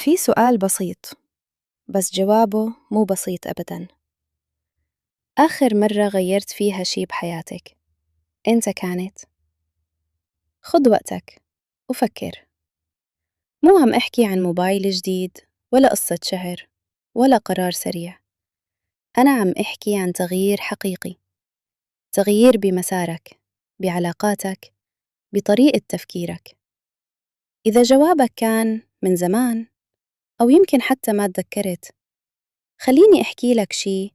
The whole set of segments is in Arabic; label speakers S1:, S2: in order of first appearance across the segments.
S1: في سؤال بسيط بس جوابه مو بسيط أبداً. آخر مرة غيرت فيها شي بحياتك إمتى كانت؟ خد وقتك وفكر. مو عم أحكي عن موبايل جديد ولا قصة شهر ولا قرار سريع. أنا عم أحكي عن تغيير حقيقي، تغيير بمسارك، بعلاقاتك، بطريقة تفكيرك. إذا جوابك كان من زمان أو يمكن حتى ما تذكرت، خليني أحكي لك شي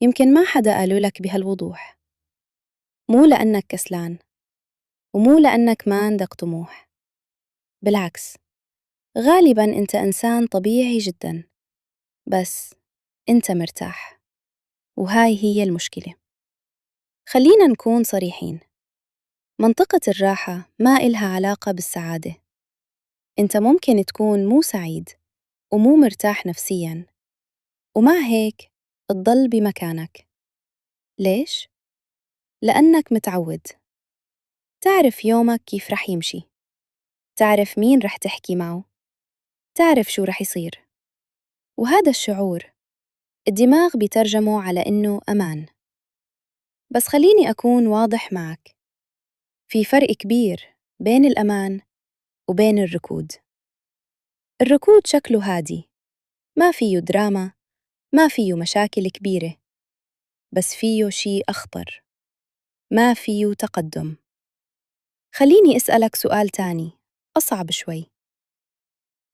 S1: يمكن ما حدا قالوا لك بهالوضوح. مو لأنك كسلان ومو لأنك ما عندك طموح، بالعكس، غالباً أنت إنسان طبيعي جداً، بس أنت مرتاح، وهاي هي المشكلة. خلينا نكون صريحين، منطقة الراحة ما إلها علاقة بالسعادة. أنت ممكن تكون مو سعيد ومو مرتاح نفسياً، ومع هيك تضل بمكانك. ليش؟ لأنك متعود، تعرف يومك كيف رح يمشي، تعرف مين رح تحكي معه، تعرف شو رح يصير. وهذا الشعور الدماغ بيترجمه على إنه أمان. بس خليني أكون واضح معك، في فرق كبير بين الأمان وبين الركود. الركود شكله هادي، ما فيه دراما، ما فيه مشاكل كبيرة، بس فيه شي أخطر، ما فيه تقدم. خليني أسألك سؤال تاني أصعب شوي.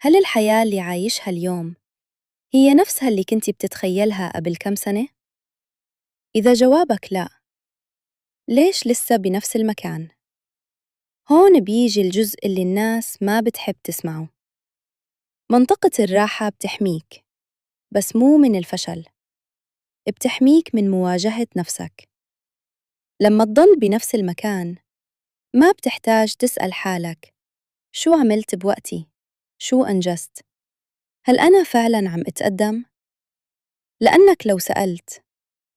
S1: هل الحياة اللي عايشها اليوم هي نفسها اللي كنتي بتتخيلها قبل كم سنة؟ إذا جوابك لا، ليش لسه بنفس المكان؟ هون بيجي الجزء اللي الناس ما بتحب تسمعه. منطقة الراحة بتحميك، بس مو من الفشل، بتحميك من مواجهة نفسك. لما تضل بنفس المكان ما بتحتاج تسأل حالك شو عملت بوقتي؟ شو أنجزت؟ هل أنا فعلاً عم أتقدم؟ لأنك لو سألت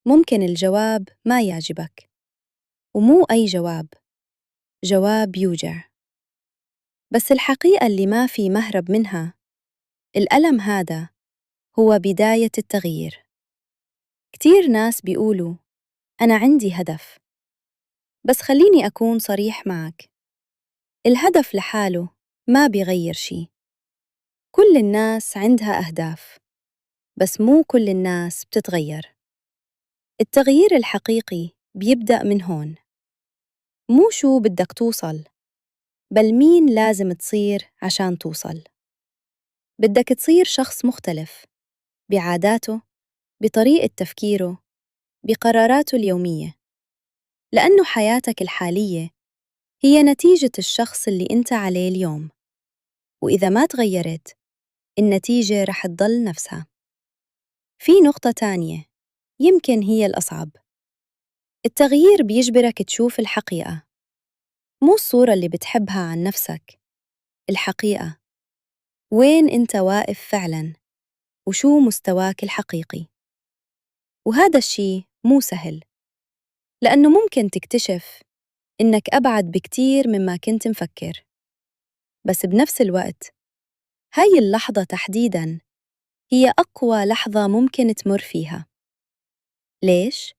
S1: ممكن الجواب ما يعجبك، ومو أي جواب، جواب يوجع. بس الحقيقة اللي ما في مهرب منها، الألم هذا هو بداية التغيير. كتير ناس بيقولوا أنا عندي هدف، بس خليني أكون صريح معك، الهدف لحاله ما بيغير شي. كل الناس عندها أهداف، بس مو كل الناس بتتغير. التغيير الحقيقي بيبدأ من هون، مو شو بدك توصل، بل مين لازم تصير عشان توصل. بدك تصير شخص مختلف بعاداته، بطريقة تفكيره، بقراراته اليومية، لأنه حياتك الحالية هي نتيجة الشخص اللي أنت عليه اليوم، وإذا ما تغيرت النتيجة رح تضل نفسها. في نقطة تانية يمكن هي الأصعب، التغيير بيجبرك تشوف الحقيقة، مو الصورة اللي بتحبها عن نفسك، الحقيقة، وين أنت واقف فعلاً، وشو مستواك الحقيقي. وهذا الشي مو سهل، لأنه ممكن تكتشف إنك أبعد بكتير مما كنت مفكر. بس بنفس الوقت هاي اللحظة تحديداً هي أقوى لحظة ممكن تمر فيها. ليش؟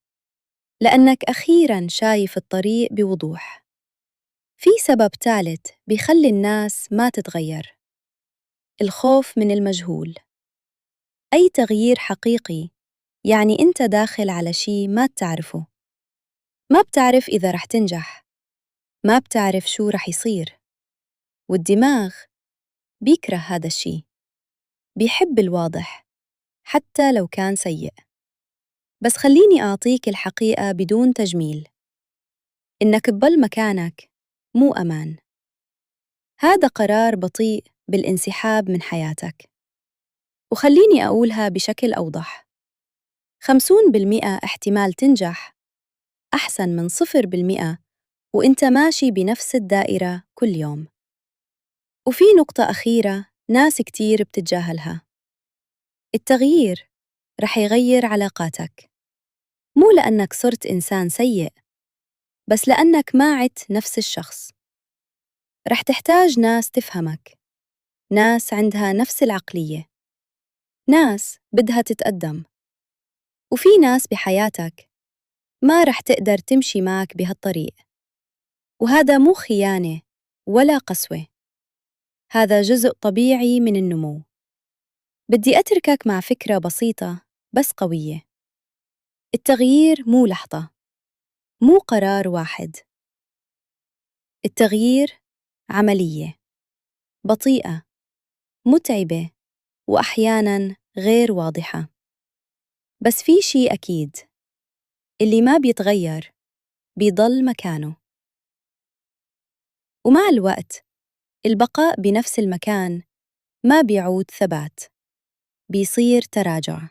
S1: لأنك أخيراً شايف الطريق بوضوح. في سبب ثالث بيخلي الناس ما تتغير، الخوف من المجهول. أي تغيير حقيقي يعني أنت داخل على شي ما بتعرفه، ما بتعرف إذا رح تنجح، ما بتعرف شو رح يصير، والدماغ بيكره هذا الشي، بيحب الواضح حتى لو كان سيء. بس خليني أعطيك الحقيقة بدون تجميل، إنك تضل مكانك مو أمان، هذا قرار بطيء بالانسحاب من حياتك. وخليني أقولها بشكل أوضح، 50% احتمال تنجح أحسن من 0% وإنت ماشي بنفس الدائرة كل يوم. وفي نقطة أخيرة ناس كتير بتتجاهلها، التغيير رح يغير علاقاتك، مو لأنك صرت إنسان سيء، بس لأنك ما عدت نفس الشخص. رح تحتاج ناس تفهمك، ناس عندها نفس العقلية، ناس بدها تتقدم، وفي ناس بحياتك ما رح تقدر تمشي معك بهالطريق. وهذا مو خيانة ولا قسوة، هذا جزء طبيعي من النمو. بدي أتركك مع فكرة بسيطة بس قوية. التغيير مو لحظة، مو قرار واحد. التغيير عملية بطيئة، متعبة، وأحياناً غير واضحة. بس في شي أكيد، اللي ما بيتغير بيضل مكانه. ومع الوقت البقاء بنفس المكان ما بيعود ثبات، بيصير تراجع.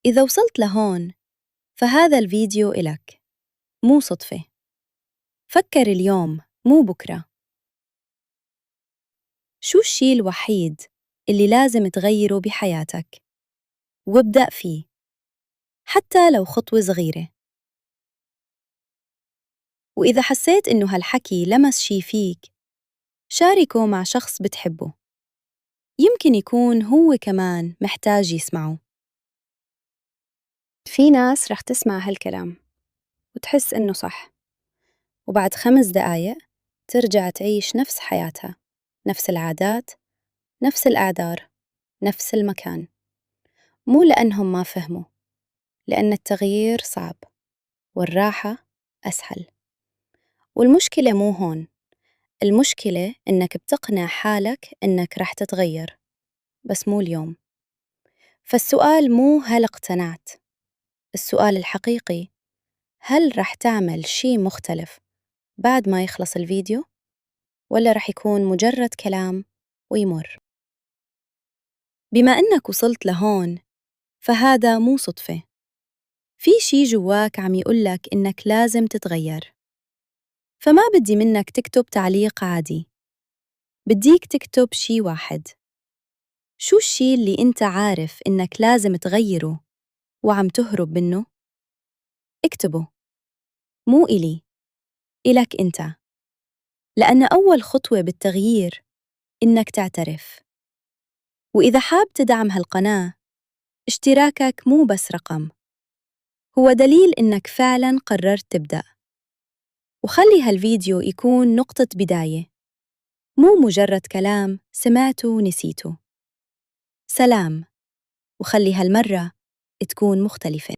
S1: إذا وصلت لهون فهذا الفيديو إلك، مو صدفة. فكر اليوم مو بكرة. شو الشي الوحيد اللي لازم تغيره بحياتك؟ وابدأ فيه، حتى لو خطوة صغيرة. وإذا حسيت إنه هالحكي لمس شي فيك، شاركه مع شخص بتحبه، يمكن يكون هو كمان محتاج يسمعه. في ناس رح تسمع هالكلام وتحس إنه صح، وبعد 5 دقايق ترجع تعيش نفس حياتها، نفس العادات، نفس الأعذار، نفس المكان. مو لأنهم ما فهموا، لأن التغيير صعب والراحة أسهل. والمشكلة مو هون، المشكلة إنك بتقنع حالك إنك رح تتغير، بس مو اليوم. فالسؤال مو هل اقتنعت، السؤال الحقيقي هل رح تعمل شي مختلف بعد ما يخلص الفيديو، ولا رح يكون مجرد كلام ويمر؟ بما إنك وصلت لهون فهذا مو صدفة، في شي جواك عم يقولك إنك لازم تتغير. فما بدي منك تكتب تعليق عادي، بديك تكتب شي واحد. شو الشي اللي أنت عارف إنك لازم تغيره وعم تهرب منه؟ اكتبه، مو إلي، إلك أنت. لأن أول خطوة بالتغيير إنك تعترف. وإذا حاب تدعم هالقناة، اشتراكك مو بس رقم، هو دليل إنك فعلاً قررت تبدأ. وخلي هالفيديو يكون نقطة بداية، مو مجرد كلام سمعته ونسيته. سلام، وخلي هالمرة تكون مختلفة.